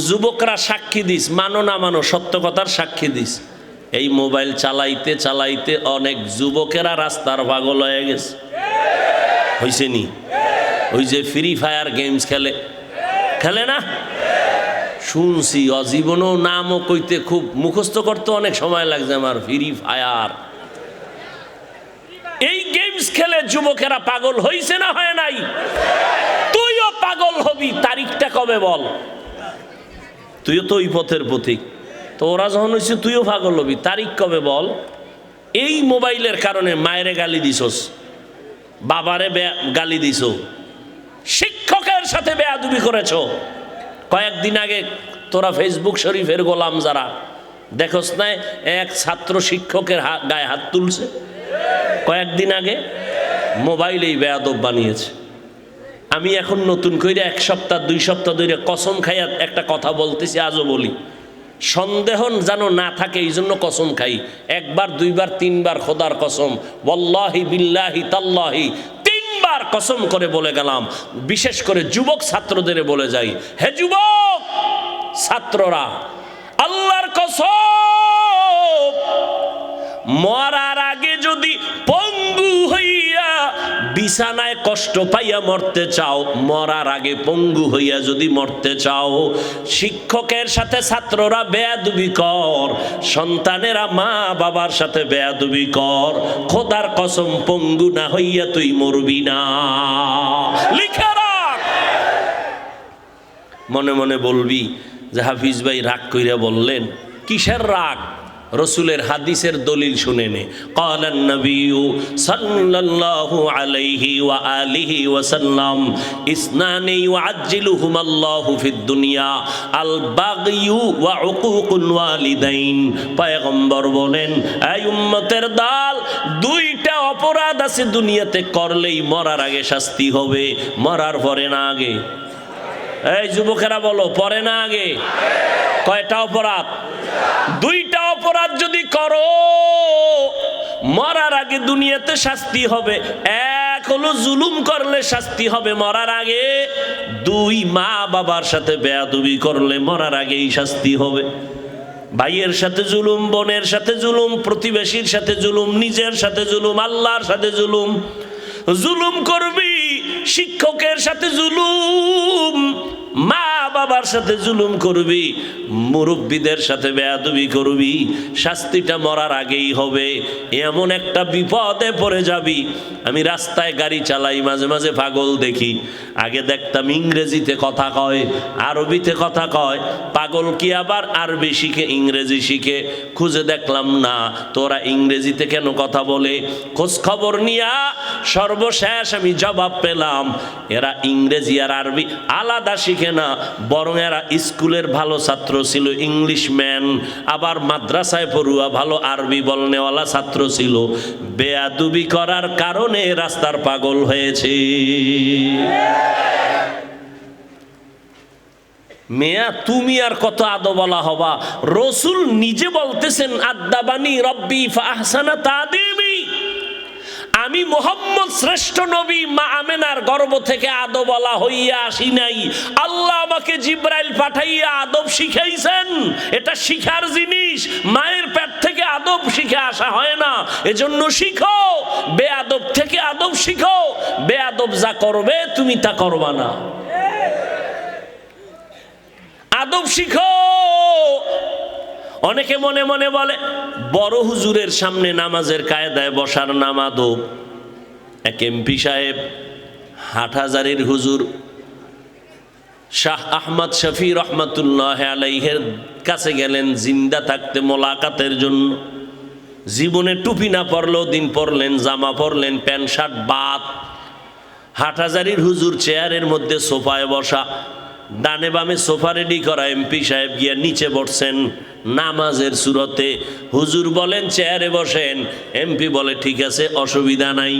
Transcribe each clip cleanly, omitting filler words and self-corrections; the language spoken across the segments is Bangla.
যুবকরা সাক্ষী দিস, মানো না মানো সত্য কথার সাক্ষী দিস, এই মোবাইল চালাইতে চালাইতে অনেক যুবকেরা রাস্তার পাগল হয়ে গেছে। হইছে নি? ওই যে ফ্রি ফায়ার গেমস খেলে, খেলে না? শুনছি, অজীবনও নামও কইতে খুব মুখস্থ করতে অনেক সময় লাগছে আমার। ফ্রি ফায়ার এই গেমস খেলে যুবকেরা পাগল হইছে না হয় নাই? তুইও পাগল হবি, তারিখটা কবে বল? তুইও তো ওই পথের পথিক, তো ওরা যখন হয়েছে তুইও পাগল হবি, তারিখ কবে বল? এই মোবাইলের কারণে মায়েরে গালি দিছস, বাবারে গালি দিছ, শিক্ষকের সাথে বেয়াদবি করেছ। কয়েকদিন আগে তোরা ফেসবুক শরীফের গোলাম যারা দেখোস না, এক ছাত্র শিক্ষকের গায়ে হাত তুলছে কয়েকদিন আগে, মোবাইলেই বেয়াদব বানিয়েছে। আমি এখন নতুন করে 1 সপ্তাহ 2 সপ্তাহ ধরে কসম খাইয়া একটা কথা বলতেছি, আজও বলি, সন্দেহ যেন না থাকে এই জন্য কসম খাই। 1 বার 2 বার 3 বার খোদার কসম, ওয়াল্লাহি বিল্লাহি তাল্লাহি 3 বার কসম করে বলে গেলাম। বিশেষ করে যুবক ছাত্রদের বলে যাই, হে যুবক ছাত্ররা, আল্লাহর কসম, মরার আগে যদি পঙ্গু হইয়া বিছানায় কষ্ট পাইয়া মরতে চাও, মরার আগে পঙ্গু হইয়া যদি মরতে চাও, শিক্ষকের সাথে ছাত্ররা বেয়াদবি কর, সন্তানেরা মা বাবার সাথে বেয়াদবি কর, খোদার কসম পঙ্গু না হইয়া তুই মরবি না। লিখে রাখ। মনে মনে বলবি যে হাফিজ ভাই রাগ কইরা বললেন, কিসের রাগ? রসুলের হাদিসের দলিল শুনে নে। ক্বালান নবিয়্যু সাল্লাল্লাহু আলাইহি ওয়া আলিহি ওয়া সাল্লাম, ইসনানি ইউআজ্জিলুহুমাল্লাহু ফিদ দুনিয়া, আল বাগয়ু ওয়া উকুকুল ওয়ালিদাইন। পয়গম্বর বলেন, এই উম্মতের দল, 2টা অপরাধ আছে দুনিয়াতে করলেই মরার আগে শাস্তি হবে, মরার পরে না আগে। এই যুবকেরা বলো, পরে না আগে? কয়টা অপরাধ? 2টা অপরাধ যদি করো মরার আগে দুনিয়াতে শাস্তি হবে। এক হলো জুলুম করলে শাস্তি হবে মরার আগে, 2 মা বাবার সাথে বেয়াদবি করলে মরার আগেই শাস্তি হবে। ভাইয়ের সাথে জুলুম, বোনের সাথে জুলুম, প্রতিবেশীর সাথে জুলুম, নিজের সাথে জুলুম, আল্লাহর সাথে জুলুম। জুলুম করবি, শিক্ষকের সাথে জুলুম, মা বাবার সাথে জুলুম করবি, মুরব্বীদের সাথে বেয়াদবি করবি, শাস্তিটা মরার আগেই হবে। এমন একটা বিপদে পড়ে যাবি। আমি রাস্তায় গাড়ি চালাই, মাঝে মাঝে পাগল দেখি। আগে দেখতাম ইংরেজিতে কথা কয়, আরবিতে কথা কয়, পাগল কি আবার আরবি শিখে ইংরেজি শিখে? খুঁজে দেখলাম না, তোরা ইংরেজিতে কেন কথা বলে? খোঁজ খবর নিয়া সর্বশেষ আমি জবাব পেলাম, এরা ইংরেজি আর আরবি আলাদা শিখে না, বরং এরা স্কুলের ভালো ছাত্র ছিল, ইংলিশ ম্যান, আবার মাদ্রাসায় পড়ুয়া ভালো আরবি বলনেওয়ালা ছাত্র ছিল। বেয়াদবি করার কারণে রাস্তার পাগল হয়েছে। মেয়া তুমি আর কত আদবলা হবা? রসুল নিজে বলতেছেন, আদাবানি রব্বি ফাহসানা তাদিবি, আমি মুহাম্মদ শ্রেষ্ঠ নবী, মা আমেনার গর্ভ থেকে আদবলা হইয়া আসি নাই। আল্লাহ আমাকে জিব্রাইল পাঠাইয়া আদব শিখাইছেন। এটা শিখার জিনিস, মায়ের পেট থেকে আদব শিখে আসা হয় না। এজন্য শিখো, বেয়াদব থেকে আদব শিখো। বেয়াদব যা করবে তুমি তা করবা না, আদব শিখো। অনেকে মনে মনে বলে বড় হুজুরের সামনে নামাজের কায়দায় বসার নাম আদব। এক এমপি সাহেব হাটহাজারীর হুজুর শাহ আহমদ শফি রহমতুল্লাহ আলাইহের কাছে গেলেন জিন্দা থাকতে মোলাকাতের জন্য। জীবনে টুপি না পরলেও দিন পরলেন, জামা পরলেন, প্যান্ট শার্ট বাদ। হাটহাজারীর হুজুর চেয়ারের মধ্যে সোফায় বসা, ডানে বামে সোফা রেডি করা। এমপি সাহেব গিয়া নিচে বসছেন নামাজের সুরতে। হুজুর বলেন চেয়ারে বসেন, এমপি বলে ঠিক আছে অসুবিধা নাই।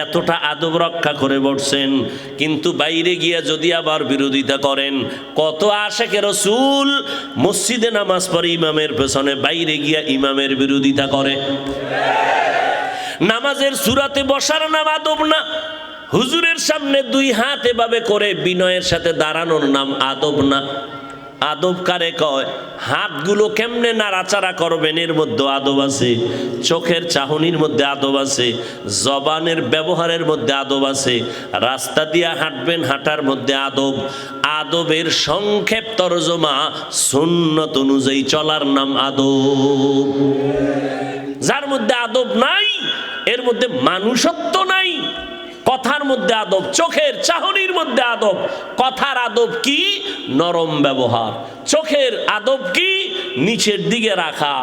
এতটা আদব রক্ষা করে বসছেন, কিন্তু বাইরে গিয়া যদি আবার বিরোধিতা করেন, কত আশেকে রাসূল মসজিদে নামাজ পড়ে ইমামের পেছনে, বাইরে গিয়া ইমামের বিরোধিতা করে। নামাজের সুরাতে বসার নাম আদব না। হুজুরের সামনে 2 হাত এভাবে করে বিনয়ের সাথে দাঁড়ানোর নাম আদব না। আদব কারে কয়? হাতগুলো কেমনে নাড়াচাড়া করবেন এর মধ্যে আদব আছে, চোখের চাহনির মধ্যে আদব আছে, জবানের ব্যবহারের মধ্যে আদব আছে, রাস্তা দিয়ে হাঁটবেন হাঁটার মধ্যে আদব। আদবের সংক্ষেপ তরজমা সুন্নত অনুযায়ী চলার নাম আদব। যার মধ্যে আদব নাই এর মধ্যে মানুষত্ব নাই। কথার মধ্যে আদব, চোখের চাহনির মধ্যে আদব। কথার আদব কি? নরম ব্যবহার। চোখের আদব কি? নিচের দিকে রাখা,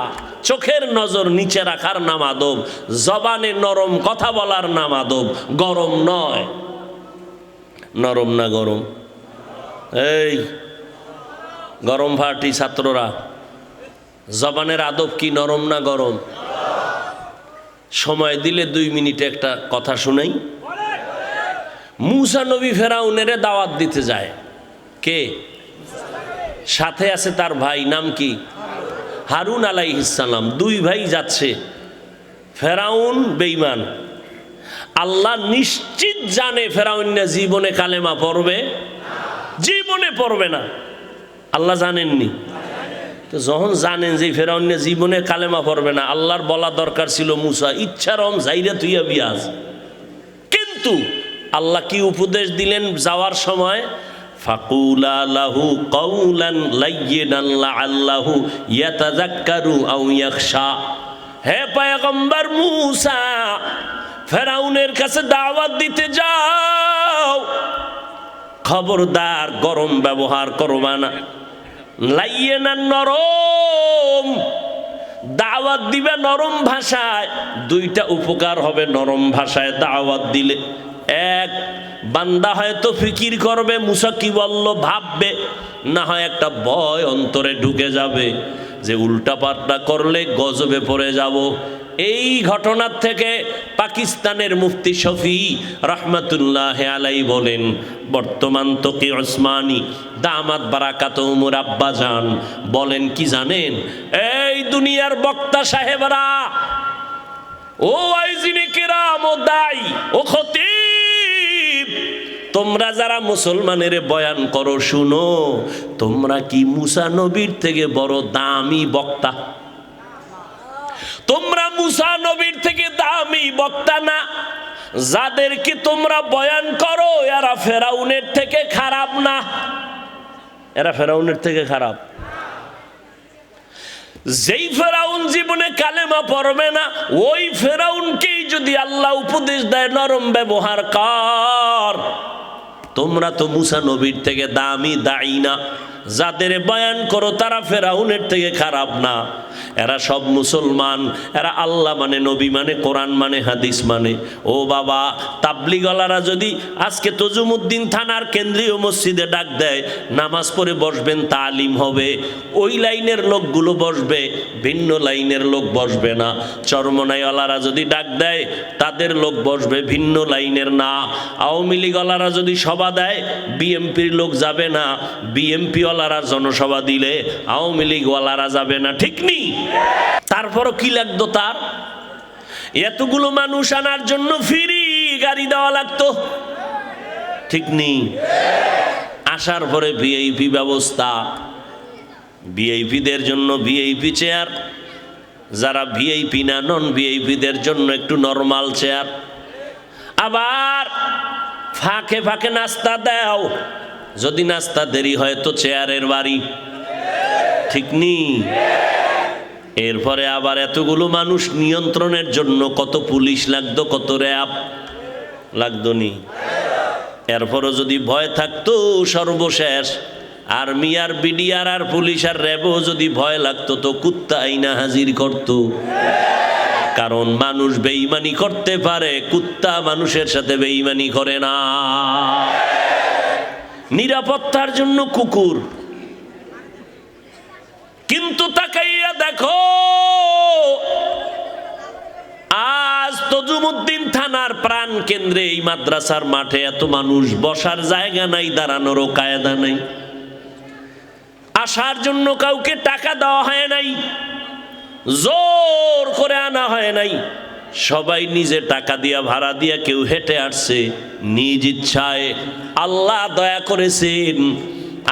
চোখের নজর নিচে রাখার নাম আদব। জবানে নরম কথা বলার নাম আদব, গরম নয়। নরম না গরম? এই গরম পার্টি ছাত্ররা, জবানের আদব কি নরম না গরম? সময় দিলে 2 মিনিটে একটা কথা শুনাই। মুসা নবী ফেরাউনের দাওয়াত দিতে যায়। কে সাথে আছে? তার ভাই। নাম কি? হারুন আলাইহিস সালাম। 2 ভাই যাচ্ছে। ফেরাউন বেঈমান। আল্লাহ নিশ্চিত জানে ফেরাউন জীবনে কালেমা পড়বে, জীবনে পড়বে না। আল্লাহ জানেননি তো? যখন জানেন যে ফেরাউন জীবনে কালেমা পড়বে না, আল্লাহর বলা দরকার ছিল মুসা ইচ্ছারম যাইরা তুইয়া বিয়াজ। কিন্তু আল্লাহ কি উপদেশ দিলেন যাওয়ার সময়? ফাকুলা লাহু কাউলান লাইয়িনান লাআল্লাহু ইয়াতাযাক্কারু আও ইয়াখশা। হে পয়গম্বর মুসা, ফেরাউনের কাছে দাওয়াত দিতে যাও, খবরদার গরম ব্যবহার করবা না। লাইয়িনান নরম দাওয়াত দিবে, নরম ভাষায়। 2টা উপকার হবে নরম ভাষায় দাওয়াত দিলে। এক, বান্দা হয়তো ফিকির করবে মুসা কি বলল, ভাববে। না হয় একটা ভয় অন্তরে ঢুকে যাবে যে উল্টা পাল্টা করলে গজবে পড়ে যাব। এই ঘটনার থেকে পাকিস্তানের মুফতি শফি রহমাতুল্লাহ আলাই বলেন, বর্তমান তকি ওসমানী দামাত বারাকাতুহুমুর আব্বা জান বলেন কি জানেন? এই দুনিয়ার বক্তা সাহেবরা, ও আইজিনে কিরাম, ও দাই, ও খতিব, তোমরা যারা মুসলমানের বয়ান করো শুনো, তোমরা কি মুসা নবীর থেকে বড় দামি বক্তা? তোমরা মুসা নবীর থেকে দামি বক্তা না। যাদেরকে তোমরা বয়ান করো এরা ফেরাউনের থেকে খারাপ না। এরা ফেরাউনের থেকে খারাপ। যেই ফেরাউন জীবনে কালেমা পড়বে না, ওই ফেরাউনকেই যদি আল্লাহ উপদেশ দেয় নরম ব্যবহার কর। তোমরা তো মুসা নবীর থেকে দামি দায়ী না। যাদের বয়ান করো তারা ফেরাউনের থেকে খারাপ না। এরা সব মুসলমান, এরা আল্লাহ মানে, নবী মানে, কোরআন মানে, হাদিস মানে। ও বাবা, তাবলিগলারা যদি আজকে তজুমুদ্দিন থানার কেন্দ্রীয় মসজিদে ডাক দেয় নামাজ পড়ে বসবেন, তালিম হবে, ওই লাইনের লোকগুলো বসবে, ভিন্ন লাইনের লোক বসবে না। চরমনাইওয়ালারা যদি ডাক দেয় তাদের লোক বসবে, ভিন্ন লাইনের না। আওয়ামী লীগওয়ালারা যদি সভা দেয় বিএমপির লোক যাবে না, বিএমপি ওয়ালারা জনসভা দিলে আওয়ামী লীগওয়ালারা যাবে না। ঠিক নেই? তারপরও কি লাগতো তার? এতগুলো মানুষ আনার জন্য ফ্রি গাড়ি দেওয়া লাগতো। ঠিক নেই? আসার পরে ভিআইপি ব্যবস্থা, ভিআইপিদের জন্য ভিআইপি চেয়ার, যারা ভিআইপি না নন ভিআইপিদের জন্য একটু নরমাল চেয়ার। আবার ফাঁকে ফাঁকে নাস্তা দাও, যদি নাস্তা দেরি হয় তো চেয়ারের বাড়ি। ঠিক নেই? এরপরে আবার এতগুলো মানুষ নিয়ন্ত্রণের জন্য কত পুলিশ লাগতো, কত র্যাব লাগতো নি? এরপরও যদি ভয় থাকতো, সর্বশেষ আর্মি আর বিডিআর আর পুলিশ আর র্যাবও যদি ভয় লাগতো তো কুত্তা আইনা হাজির করতো। কারণ মানুষ বেঈমানি করতে পারে, কুত্তা মানুষের সাথে বেঈমানি করে না। নিরাপত্তার জন্য কুকুর। কিন্তু তাকাইয়া দেখো, আজ তজুমুদ্দিন থানার প্রাণ কেন্দ্রে এই মাদ্রাসার মাঠে এত মানুষ, বসার জায়গা নাই, দাঁড়ানোরও কায়দা নাই। আসার জন্য কাউকে টাকা দেওয়া হয় নাই, জোর করে আনা হয় নাই। সবাই নিজে টাকা দিয়া, ভাড়া দিয়া, কেউ হেঁটে আসছে নিজ ইচ্ছায়। আল্লাহ দয়া করেছেন,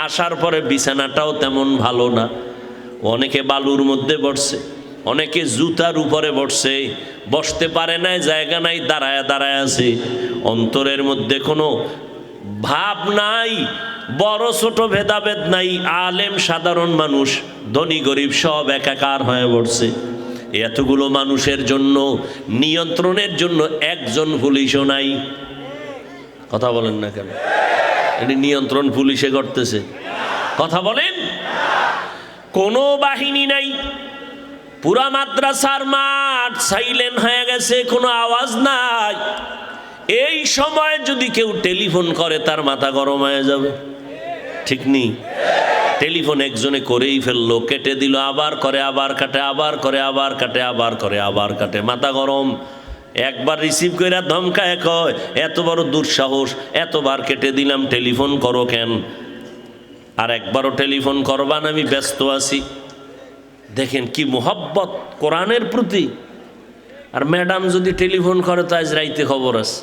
আসার পরে বিছানাটাও তেমন ভালো না, অনেকে বালুর মধ্যে বসছে, অনেকে জুতার উপরে বসছে, বসতে পারে না, জায়গা নাই, দাঁড়ায় দাঁড়ায় আছে। অন্তরের মধ্যে কোনো ভাব নাই, বড় ছোট ভেদাভেদ নাই, আলেম সাধারণ মানুষ, ধনী গরিব সব একাকার হয়ে পড়ছে। এতগুলো মানুষের জন্য নিয়ন্ত্রণের জন্য একজন পুলিশও নাই। কথা বলেন না কেন? এটি নিয়ন্ত্রণ পুলিশে করতেছে? কথা বলেন। কোনো বাহিনী নাই, পুরা মাদ্রাসার মাঠ সাইলেন্ট হয়ে গেছে, কোনো আওয়াজ নাই। এই সময় যদি কেউ টেলিফোন করে তার মাথা গরম হয়ে যাবে, ঠিক নেই? টেলিফোন একজনে করেই ফেললো, কেটে দিল, আবার করে, আবার কাটে, আবার করে, আবার কাটে, আবার করে, আবার কাটে, মাথা গরম। একবার রিসিভ করে ধমকায় কয়, এত বড় দুঃসাহস, এতবার কেটে দিলাম, টেলিফোন করো কেন? আর একবারও টেলিফোন করবান, আমি ব্যস্ত আছি। দেখেন কি মোহব্বত কোরআনের প্রতি। আর ম্যাডাম যদি টেলিফোন করে তো আজ রাইতে খবর আছে।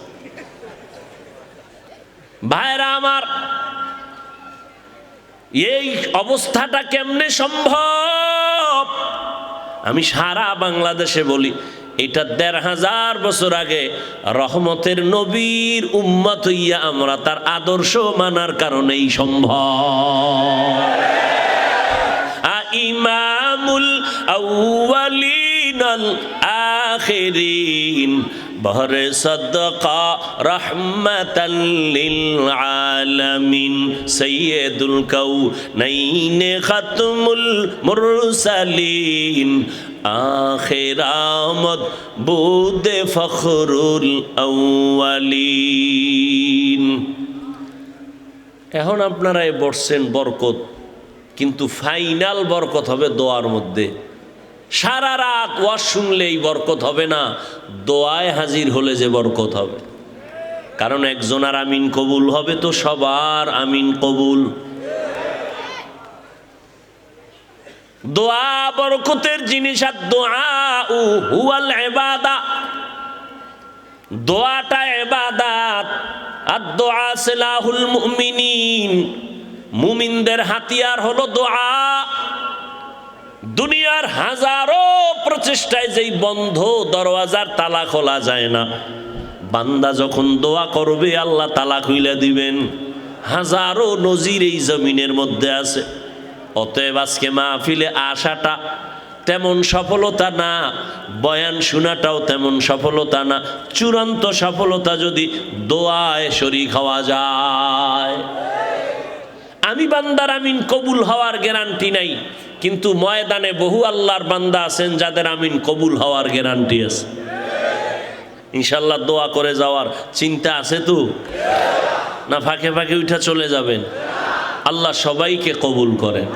ভাইরা আমার, এই অবস্থাটা কেমনে সম্ভব? আমি সারা বাংলাদেশে বলি, এটা ১৫০০ বছর আগে রহমতের নবীর উম্মত হইয়া আমরা তার আদর্শ মানার কারণেই সম্ভব। ইমামুল আউয়ালিন আল আখিরিন বহরে সাদকা রহমাতাল লিল আলামিন সাইয়্যিদুল কাউনাইন খাতমুল মুরসালিন আখির আমদ বুদে ফখরুল আউয়ালিন। এখন আপনারা বসছেন বরকত, কিন্তু ফাইনাল বরকত হবে দোয়ার মধ্যে। সারা রাত ওয়াজ শুনলেই বরকত হবে না, দোয়ায় হাজির হলে যে বরকত হবে। কারণ একজনের আমিন কবুল হবে তো সবার আমিন কবুল। দোয়া বরকতের জিনিস, আর দোয়া হুয়াল ইবাদা, দোয়াটা ইবাদত। আর দোয়া সিলাহুল মুমিনিন, মুমিনদের হাতিয়ার হলো দোয়া। দুনিয়ার হাজারো প্রচেষ্টায় যেই বন্ধ দরওয়াজার তালা খোলা যায় না, বান্দা যখন দোয়া করবে আল্লাহ তালা খুলে দিবেন। হাজারো নজির এই জমিনের মধ্যে আছে। অতএব আজকে মাহফিলে আসাটা তেমন সফলতা না, বয়ান শোনাটাও তেমন সফলতা না। চূড়ান্ত সফলতা যদি দোয়ায় শরীক হওয়া যায়। আমি বান্দার আমিন কবুল হওয়ার গ্যারান্টি নাই, কিন্তু ময়দানে বহু আল্লাহর বান্দা আছেন যাদের আমিন কবুল হওয়ার গ্যারান্টি আছে। ইনশাল্লাহ দোয়া করে যাওয়ার চিন্তা আছে তো? না ফাঁকে ফাঁকে উঠা চলে যাবেন? আল্লাহ সবাইকে কবুল করেন।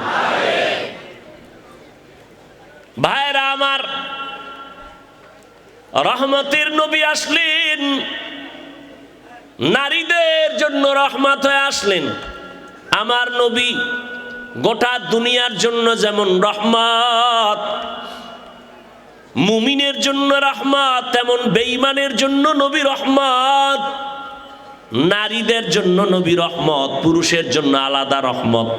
ভাইরা আমার, রহমতের নবী আসলেন, নারীদের জন্য রহমত হয়ে আসলেন। আমার নবী গোটা দুনিয়ার জন্য যেমন রহমত, মুমিনের জন্য রহমত, তেমন বেঈমানের জন্য নবী রহমত। নারীদের জন্য নবী রহমত, পুরুষের জন্য আলাদা রহমত।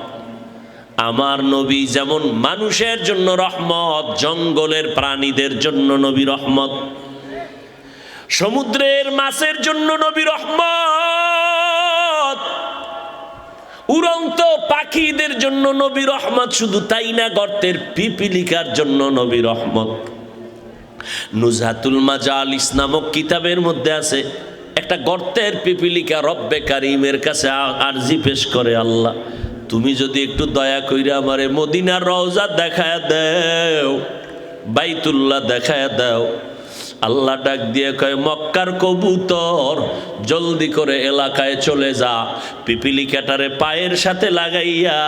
আমার নবী যেমন মানুষের জন্য রহমত, জঙ্গলের প্রাণীদের জন্য নবী রহমত, সমুদ্রের মাছের জন্য নবী রহমত, উড়ন্ত পাখিদের জন্য নবী রহমত। শুধু তাই না, গর্তের পিপিলিকার জন্য নবী রহমত। নুজহাতুল মাজালিস নামক কিতাবের মধ্যে আছে, একটা গর্তের পিপিলিকা রব্বে কারিমের কাছে আরজি পেশ করে, আল্লাহ তুমি যদি একটু দয়া কইরা আমারে মদিনার রওজা দেখায় দাও, বাইতুল্লাহ দেখায় দাও। আল্লাহ ডাক দিয়ে কয়, মক্কার কবুতর জলদি করে এলাকায় চলে যা, পিপিলিকাটারে পায়ের সাথে লাগাইয়া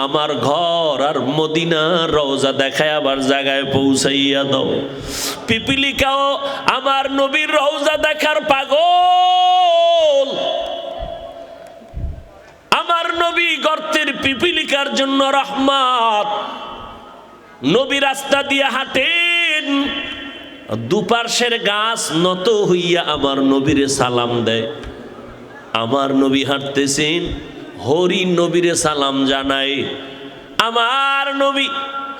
আমার ঘর আর মদিনার রওজা দেখায় আবার জায়গায় পৌঁছাইয়া দাও। পিপিলিকাও আমার নবীর রওজা দেখার পাগল। আমার নবী গর্তের পিপিলিকার জন্য রহমত। নবী রাস্তা দিয়ে হাঁটেন, দুপার্শ্বের গাছ নত হইয়া আমার নবীরে সালাম দেয়। আমার নবী হাঁটতেছেন, হরি নবীরে সালাম জানায়। আমার নবী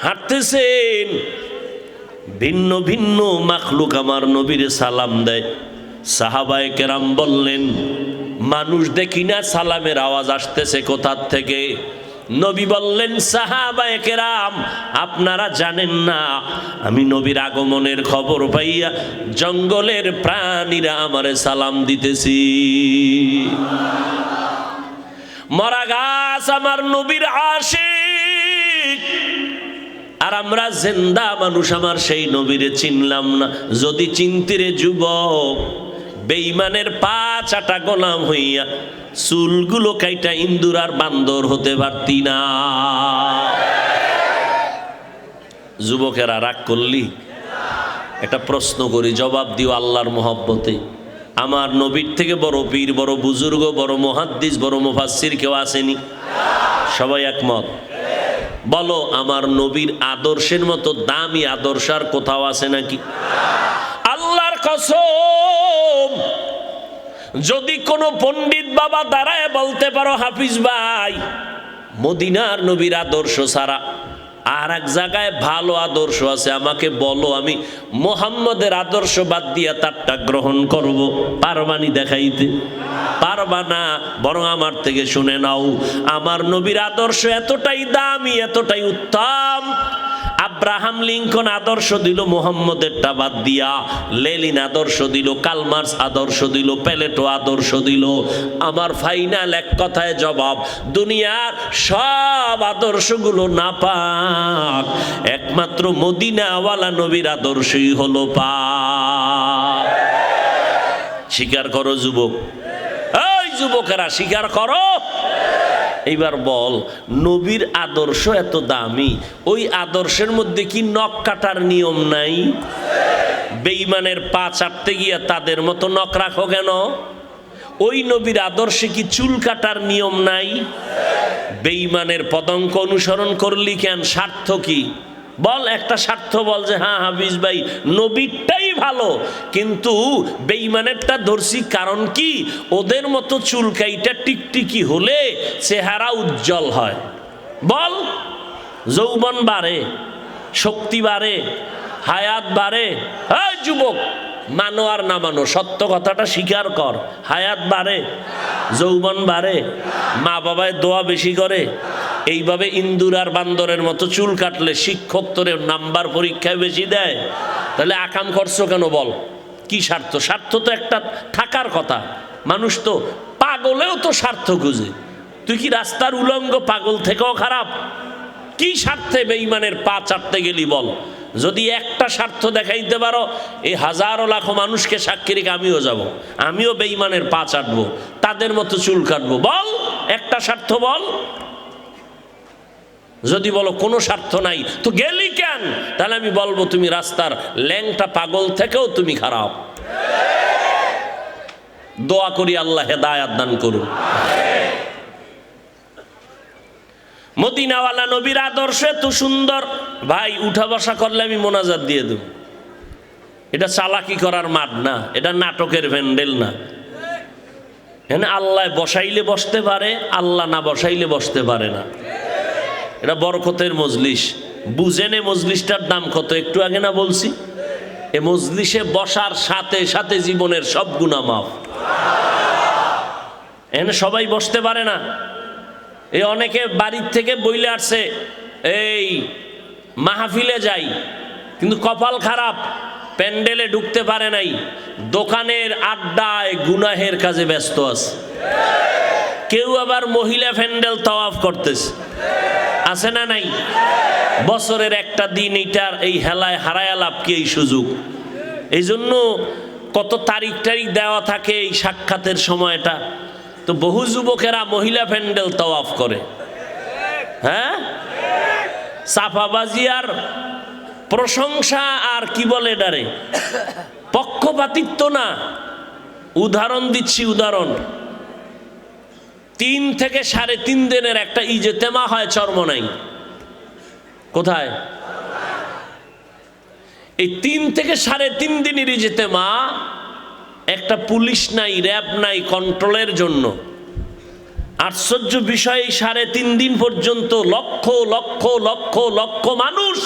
হাঁটতেছেন, ভিন্ন ভিন্ন মাখলুক আমার নবীরে সালাম দেয়। সাহাবায়ে কেরাম বললেন, মানুষ দেখি না, সালামের আওয়াজ আসতেছে কোথা থেকে? নবী বললেন, সাহাবায়ে কেরাম আপনারা জানেন না, আমি নবীর আগমনের খবর পাইয়া জঙ্গলের প্রাণীরা আমারে সালাম দিতেছি। মরা গাছ আমার নবীর আশিক, আর আমরা জিন্দা মানুষ আমার সেই নবীরে চিনলাম না। যদি চিনতিরে যুবক, বেঈমানের পা চাটা গোলাম হইয়া চুলগুলো কাইটা ইন্দুর আর বান্দর হতে পারতি না। যুবকেরা রাগ করলি? একটা প্রশ্ন করি, জবাব দিও আল্লাহর মহব্বতে। আমার নবীর থেকে বড় পীর, বড় বুজুর্গ, বড় মুহাদ্দিস, বড় মুফাসসির কেউ আসেনি? সবাই একমত? বলো, আমার নবীর আদর্শের মতো দামি আদর্শ আর কোথাও আছে নাকি? আল্লাহর কসম, যদি কোনো পণ্ডিত বাবা দাঁড়ায় বলতে পারো, হাফিজ ভাই মদিনার নবীর আদর্শ ছাড়া আর এক জায়গায় ভালো আদর্শ আছে, আমাকে বলো, আমি মুহাম্মদের আদর্শ বাদ দিয়া তারটা গ্রহণ করব। পারবানি দেখাইতে? পারবা না। বরং আমার থেকে শুনে নাও, আমার নবীর আদর্শ এতটাই দামি, এতটাই উত্তম, আব্রাহাম লিঙ্কন আদর্শ দিল মুহাম্মদেরটা বাদ দিয়া, লেনিন আদর্শ দিল, কালমার্স আদর্শ দিল, প্যালেটো আদর্শ দিল। আমার ফাইনাল এক কথায় জবাব, দুনিয়ার সব আদর্শগুলো নাপাক, একমাত্র মদিনাওয়ালা নবীর আদর্শই হলো পাক। স্বীকার করো যুবক, এই যুবকেরা স্বীকার করো। এইবার বল, নবীর আদর্শ এত দামি, ওই আদর্শের মধ্যে কি নখ কাটার নিয়ম নাই? বেঈমানের পা চাটতে গিয়া তাদের মতো নখ রাখো কেন? ওই নবীর আদর্শে কি চুল কাটার নিয়ম নাই? বেঈমানের পদঙ্ক অনুসরণ করলি কেন? স্বার্থ কি? বল একটা স্বার্থ বল যে হ্যাঁ হাফিজ ভাই নবীরটাই ভালো, কিন্তু বেঈমানেরটা ধরছি কারণ কি? ওদের মতো চুলকাইটা টিকটিকি হলে চেহারা উজ্জ্বল হয়। বল, যৌবন বাড়ে, শক্তি বাড়ে, হায়াত বাড়ে। হ্যাঁ যুবক, মানো আর না মানো, সত্য কথাটা স্বীকার কর। হায়াত বাড়ে, যৌবন বাড়ে, মা বাবায় দোয়া বেশি করে। এইভাবে ইন্দুর আর বান্দরের মতো চুল কাটলে শিক্ষক তোরে নাম্বার পরীক্ষায় বেশি দেয়। তাহলে আকাম করছো কেন? বল কি স্বার্থ? স্বার্থ তো একটা থাকার কথা। মানুষ তো পাগলেও তো স্বার্থ খুঁজে। তুই কি রাস্তার উলঙ্গ পাগল থেকেও খারাপ? কি স্বার্থে বেঈমানের পা চাটতে গেলি বল? যদি একটা স্বার্থ দেখাইতে পারো, এই হাজারো লাখো মানুষকে সাক্ষী রেখে আমিও যাব, আমিও বেঈমানের পা চাটবো, তাদের মতো চুল কাটবো। বল একটা স্বার্থ বল। যদি বলো কোনো স্বার্থ নাই, তো গেলি কেন? তাহলে আমি বলবো তুমি রাস্তার ল্যাংটা পাগল থেকেও তুমি খারাপ। দোয়া করি আল্লাহ হেদায়াত দান করুন। মদিনাওয়ালা নবীর আদর্শ এত সুন্দর, ভাই উঠা বসা করলে আমি মোনাজাত দিয়ে দেব। এটা চালাকি করার মাঠ না, এটা নাটকের ভ্যান্ডেল না। এখানে আল্লাহ বসাইলে বসতে পারে, আল্লাহ না বসাইলে বসতে পারে না। এটা বরকতের মজলিস। বুঝেনে মজলিসটার দাম কত? একটু আগে না বলছি, এ মজলিসে বসার সাথে সাথে জীবনের সব গুনাহ মাফ। এখানে সবাই বসতে পারে না। এই অনেকে বাড়ির থেকে বইলে আসছে, এই মাহফিলে যাই, কিন্তু কপাল খারাপ, প্যান্ডেলে ঢুকতে পারে নাই, দোকানের আড্ডায় গুনাহের কাজে ব্যস্ত আছে। কেউ আবার মহিলা প্যান্ডেল তাওয়াফ করতেছে, আছে না নাই? বছরের একটা দিন এইটার এই হেলায় হারায় লাভ কি এই সুযোগ? এই জন্য কত তারিখ দেওয়া থাকে এই সাক্ষাতের সময়টা। তো বহু যুবকেরা মহিলা প্যান্ডেল তাওয়াফ করে। হ্যাঁ, চাপাবাজি আর প্রশংসা আর কি বলে এটারে, পক্ষপাতিত্ব না। উদাহরণ দিচ্ছি, উদাহরণ। 3 থেকে 3.5 দিনের একটা ইজতেমা হয় চরমনাই। কোথায়? এই 3 থেকে 3.5 দিনের ইজতেমা, একটা পুলিশ নাই, র্যাব নাই কন্ট্রোলের জন্য। আশ্চর্য বিষয়, 3.5 দিন পর্যন্ত লক্ষ লক্ষ লক্ষ লক্ষ মানুষ,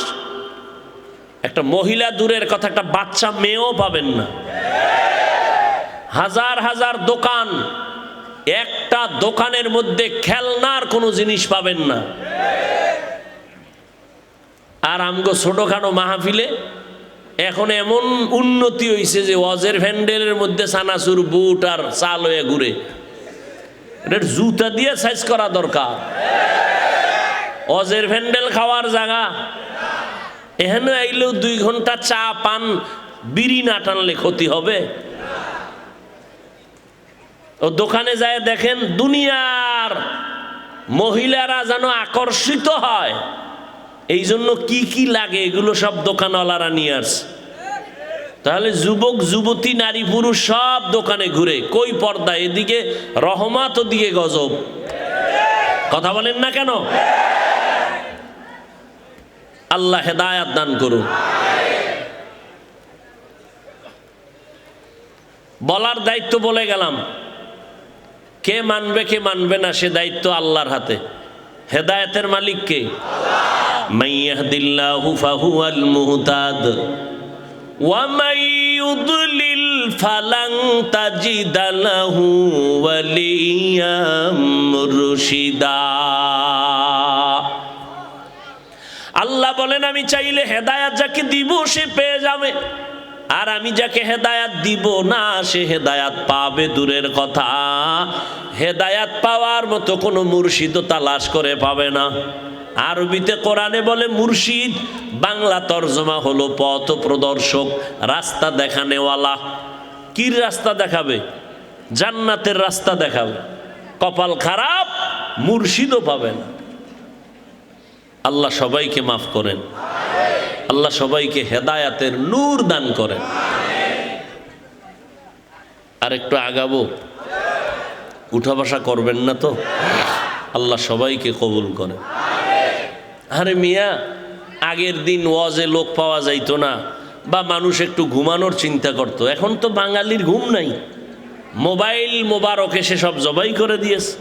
একটা মহিলা দূরের কথা, একটা বাচ্চা মেয়েও পাবেন না। হাজার হাজার দোকান, একটা দোকানের মধ্যে খেলনার কোনো জিনিস পাবেন না। আর আমগো ছোটখাটো মাহফিলে এখন এমন উন্নতি হয়েছে যে ওয়াজের ভ্যান্ডেলের মধ্যে সানাসুর বুট আর চাল হয়ে ঘুরে, এটার জুতা দিয়ে সাইজ করা দরকার। ওয়াজের ভ্যান্ডেল খাওয়ার জায়গা, এখানে আইলেও 2 ঘন্টা চা পান বিড়ি না টানলে ক্ষতি হবে। ও দোকানে যায় দেখেন দুনিয়ার মহিলারা যেন আকর্ষিত হয়, এই জন্য কি কি লাগে এগুলো সব দোকানওয়ালারা নিয়ে আসে। তাহলে যুবক যুবতী নারী পুরুষ সব দোকানে ঘুরে, কই পর্দা, এদিকে রহমত ওদিকে গজব। কথা বলেন না কেন? আল্লাহ হেদায়াত দান করুন। বলার দায়িত্ব বলে গেলাম, কে মানবে কে মানবে না সে দায়িত্ব আল্লাহর হাতে। হেদায়েতের মালিক কে? মাইয়াহদিল্লাহু ফাহুয়াল মুহতাদ ওয়া মান ইউদলিল ফালান তাজিদা লাহু ওয়ালিয়াম মুরশিদা। আল্লাহ বলেন, আমি চাইলে হেদায়েত যাকে দিব সে পেয়ে যাবে, আর আমি যাকে হেদায়াত দিব না সে হেদায়াত পাবে দূরের কথা, হেদায়াত পাওয়ার মতো কোনো মুর্শিদও তালাশ করে পাবে না। আরবিতে কোরআনে বলে মুর্শিদ, বাংলা তর্জমা হলো পথ প্রদর্শক, রাস্তা দেখানেওয়ালা। কি রাস্তা দেখাবে? জান্নাতের রাস্তা দেখাবে। কপাল খারাপ, মুর্শিদও পাবে না। আল্লাহ সবাইকে মাফ করেন, আল্লাহ সবাইকে হেদায়াতের নূর দান করেন। আর একটু আগাবো, উঠা বসা করবেন না তো? আল্লাহ সবাইকে কবুল করেন। আরে মিয়া, আগের দিন ওয়াজে লোক পাওয়া যাইতো না, বা মানুষ একটু ঘুমানোর চিন্তা করত, এখন তো বাঙালির ঘুম নাই। মোবাইল মোবারক এসে সব জবাই করে দিয়েছে।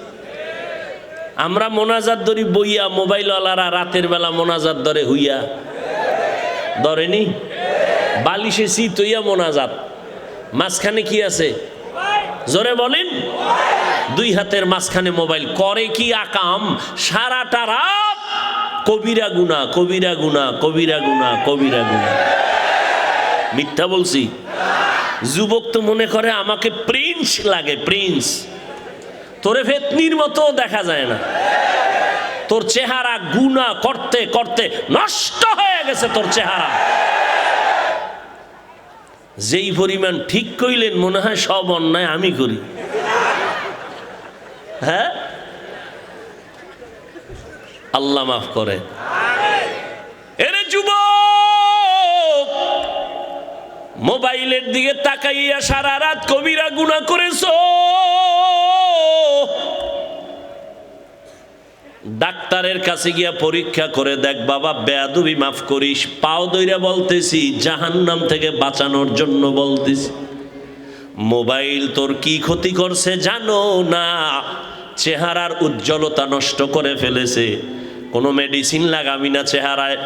আমরা মোনাজাত ধরি বইয়া, মোবাইলওয়ালারা রাতের বেলা মোনাজাত ধরে হইয়া ধরেনি, বালিশে শীত হইয়া মোনাজাত, মাঝখানে কি আছে জোরে বলেন? 2 হাতের মাঝখানে মোবাইল, করে কি আকাম সারাটা রাত, কবিরা গুনাহ কবিরা গুনাহ কবিরা গুনাহ কবিরা গুনাহ। মিথ্যা বলছি? যুবক তো মনে করে আমাকে প্রিন্স লাগে, প্রিন্স। তোরে ফেতনির মতো দেখা যায় না, তোর চেহারা গুনাহ করতে করতে নষ্ট হয়ে গেছে তোর চেহারা। যেই পরিমাণ ঠিক কইলেন মনে হয় সব অন্যায় আমি করি। হ্যাঁ, আল্লাহ মাফ করে। এরে যুবক, মোবাইলের দিকে তাকাইয়া সারা রাত কবিরা গুনাহ করেছো। ডাক্তারের কাছে গিয়া পরীক্ষা করে দেখ বাবা, বেয়াদবি মাফ করিস। পাও দইরা বলতেছি, জাহান্নাম থেকে বাঁচানোর জন্য বলতেছি। মোবাইল তোর কি ক্ষতি করছে জানো না? চেহারার উজ্জ্বলতা নষ্ট করে ফেলেছে। কোনো মেডিসিন লাগাবি না চেহারায়।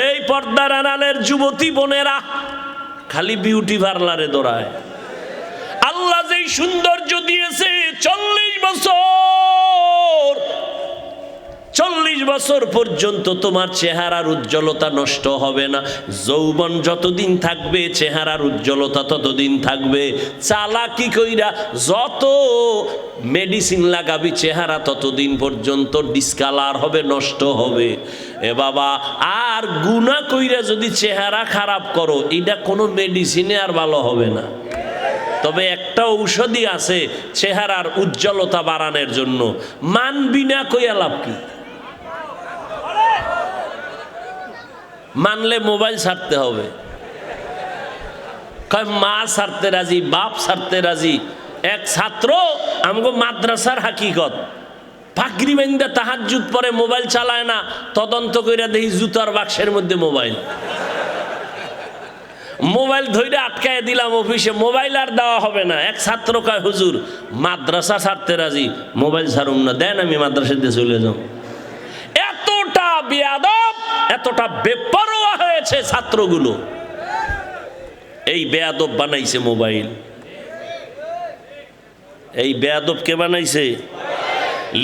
এই পর্দার আড়ালের যুবতী বোনেরা খালি বিউটি পার্লারে দৌড়ায়। আল্লাহ যেই সৌন্দর্য দিয়েছে, 40 বছর পর্যন্ত তোমার চেহারার উজ্জ্বলতা নষ্ট হবে না। যৌবন যতদিন থাকবে চেহারার উজ্জ্বলতা ততদিন থাকবে। চালাকি কইরা যত মেডিসিন লাগাবি চেহারা ততদিন পর্যন্ত ডিসকালার হবে, নষ্ট হবে। এ বাবা, আর গুনাহ কইরা যদি চেহারা খারাপ করো, এটা কোনো মেডিসিনে আর ভালো হবে না। তবে একটা ঔষধি আছে চেহারার উজ্জ্বলতা বাড়ানোর জন্য, মানবি না কইয়া লাভ কি? মানলে মোবাইল ছাড়তে হবে। মা ছাড়তে রাজি, বাপ ছাড়তে রাজি। এক ছাত্র আমগো মাদ্রাসার হাকিকত, পাগড়ি বান্ধা তাহাজ্জুদ পরে মোবাইল চালায় না, তদন্ত কইরা দেখি জুতার বাক্সের মধ্যে মোবাইল। মোবাইল ধরে আটকায় দিলাম অফিসে, মোবাইল আর দেওয়া হবে না। এক ছাত্র কয়, হুজুর মাদ্রাসা ছাড়তে রাজি, মোবাইল ছাড়ুম না, দেন আমি মাদ্রাসাতে চলে যাও। এতটা বেয়াদব, এতটা বেপরোয়া হয়েছে ছাত্রগুলো। এই বেয়াদব বানাইছে মোবাইল। এই বেয়াদব কে বানাইছে?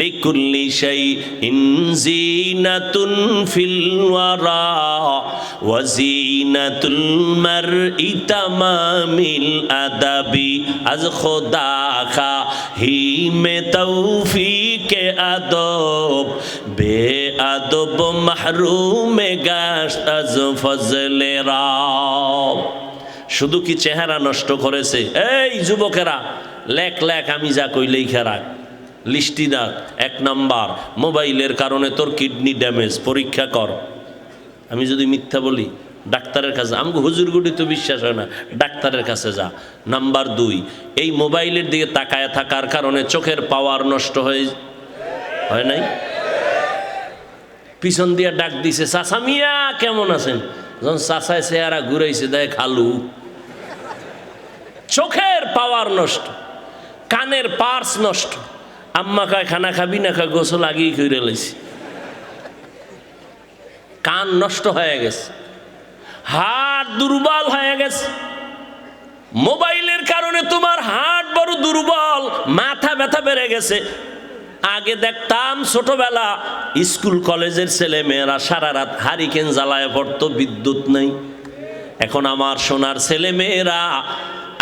লিকুল্লি শাইইন যিনাতুন ফিল ওয়ারা ওয়া যিনাতুল মারই তামামিল আদাবি আজ খোদা খা হি মে তৌফিকে আদব বে আদব মাহরুমে গাশত আজ ফজলে রাব। শুধু কি চেহারা নষ্ট করেছে? এই যুবকেরা, লেখ লেখ, আমি যা কই লেখা রাখ, লিস্টি দাগ। 1 নাম্বার, মোবাইলের কারণে তোর কিডনি ড্যামেজ, পরীক্ষা কর। আমি যদি মিথ্যা বলি ডাক্তারের কাছে, আমাকে হুজুরগুটি তো বিশ্বাস হয় না, ডাক্তারের কাছে যা। নাম্বার 2, এই মোবাইলের দিকে তাকায় থাকার কারণে চোখের পাওয়ার নষ্ট হয় নাই? পিছন দিয়ে ডাক দিছে, চাচা মিয়া কেমন আছেন? যখন চাচায় চেহারা ঘুরাইছে, দেয় খালু। চোখের পাওয়ার নষ্ট, কানের পার্স নষ্ট। আম্মা কয় খানা খাবি না? কয় গোসল আগেই করে লাইছি। কান নষ্ট হয়ে গেছে, হাত দুর্বল হয়ে গেছে। মোবাইলের কারণে তোমার হাত বড় দুর্বল, মাথা ব্যথা বেড়ে গেছে। আগে দেখতাম ছোটবেলা স্কুল কলেজের ছেলে মেয়েরা সারা রাত হারিকেন জ্বালায় পড়তো, বিদ্যুৎ নেই। এখন আমার সোনার ছেলে মেয়েরা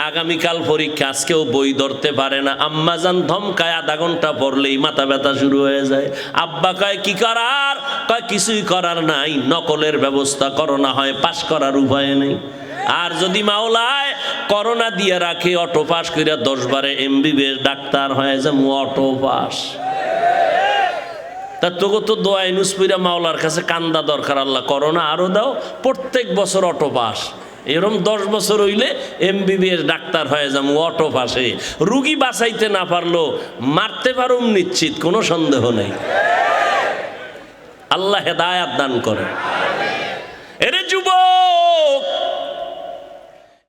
আগামীকাল পরীক্ষা, আজকেও বই ধরতে পারে না। আম্মা জান ধমকায়, আধা ঘন্টা পড়লেই মাথা ব্যথা শুরু হয়ে যায়। আব্বা কয় কি করার? কয় কিছুই করার নাই, নকলের ব্যবস্থা করো, না হয় পাশ করার উপায় নেই। আর যদি মাওলায় করোনা দিয়ে রাখে, অটো পাস কইরা 10-12 MBBS ডাক্তার হয়ে যায়, অটো পাস। তা তোকে তো দোয়া ইনুস পইরা মাওলার কাছে কান্দা দরকার, আল্লাহ করোনা আরো দাও, প্রত্যেক বছর অটো পাস। এরকম 10 বছর হইলে MBBS ডাক্তার হয়ে যাবো, অটো পাশে। রুগী বাঁচাইতে না পারলো মারতে পারুম নিশ্চিত, কোনো সন্দেহ নেই। আল্লাহ হেদায়াত দান করে। এরে যুবক,